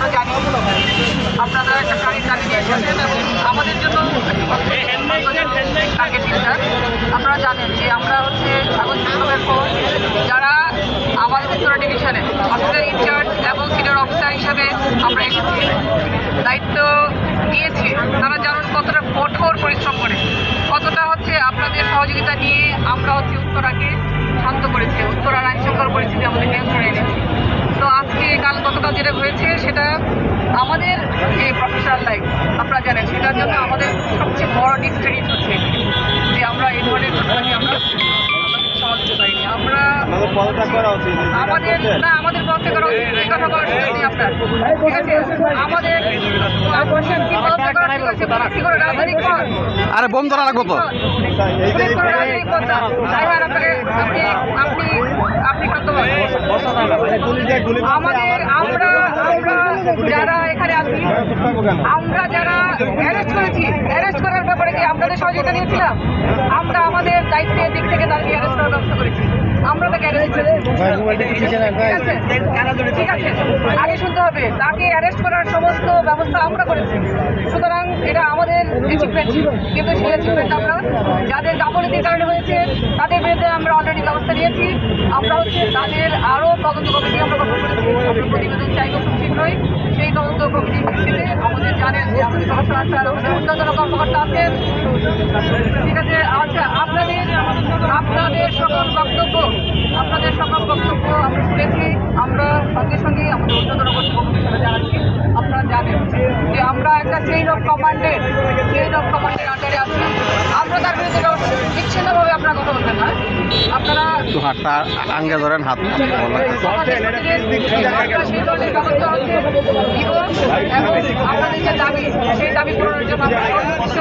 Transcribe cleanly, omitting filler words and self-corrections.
আমরা জানি আপনারা একটা প্রাণীর দাবি নিয়ে এসেছেন এবং আমাদের জন্য টার্গেট দিচ্ছেন। আপনারা জানেন যে আমরা হচ্ছে স্বাগত উৎসবের পর যারা আমাদের উত্তরা ডিভিশনে অফিসার ইনচার্জ এবং সিনিয়র অফিসার হিসাবে আমরা এসেছি, দায়িত্ব নিয়েছি, তারা জানেন কতটা কঠোর পরিশ্রম করে, কতটা হচ্ছে আপনাদের সহযোগিতা নিয়ে আমরা হচ্ছে উত্তরাকে শান্ত করেছি, উত্তরার আইন শৃঙ্খলা পরিস্থিতি আমাদের নিয়ন্ত্রণে এনেছি। তো আজকে গতকাল যেটা হয়েছে সেটা আমাদের যে প্রফেশনাল লাইফ আপনারা জানেন, সেটার জন্য আমাদের সবচেয়ে বড় ডিসক্রেডিট হচ্ছে যে আমরা এই ধরনের ঘটনাকে আমরা সমাজ দিতে পারিনি। আমরা আমাদের পথে করা উচিত, এই কথা বলার সুযোগ নেই আপনার, ঠিক আছে? আমাদের কি পথে করা ঠিক আছে, কি করে রাজধানী পথ, আরে বোম ধরা লাগবো তো রাজধানী পথ না। আপনি শান্তভাবে আমরা যারা এখানে আছি, আমরা যারা অ্যারেস্ট করেছি, অ্যারেস্ট করার ব্যাপারে কি আপনাদের সহযোগিতা নিয়েছিলাম? আমরা আমাদের দায়িত্বের দিক থেকে তাকে অ্যারেস্ট করার ব্যবস্থা করেছি। আমরা তাকে অ্যারেস্ট করেছি, ঠিক আছে? আগে শুনতে হবে, তাকে অ্যারেস্ট করার সমস্ত ব্যবস্থা আমরা করেছি। সুতরাং এটা আমাদের অ্যাচিভমেন্ট, কিন্তু সেই অ্যাচিভমেন্ট আমরা যাদের গাফলতির কারণে হয়েছে তাদের বিরুদ্ধে আমরা অলরেডি ব্যবস্থা নিয়েছি। আমরা হচ্ছে তাদের আরও তদন্ত কমিটি আমরা গঠন করেছি, আমরা প্রতিবেদন চাইব খুব শীঘ্রই। সেই তদন্ত কমিটির ভিত্তিতে আমাদের জানেন যে আমাদের সদস্য আছেন, আমাদের উদ্যোতন কর্মকর্তা আছেন, ঠিক আছে? আচ্ছা, আপনাদের সকল বক্তব্য আমরা শুনেছি। আমরা সঙ্গে সঙ্গে আমাদের উদ্যোতন কর্তৃপক্ষের সাথে জানাচ্ছি। আপনারা জানেন যে আমরা একটা চেইন অফ কমান্ডের আন্ডারে আছি। আমরা তার বিরুদ্ধে বিচ্ছিন্নভাবে আপনারা কথা বলবেন না, আপনারা হাতটা আঙ্গে ধরেন, হাত সেই ধরনের ব্যবস্থা হচ্ছে এবং আপনাদের যে দাবি, সেই দাবি পূরণের জন্য আমরা সর্বোচ্চ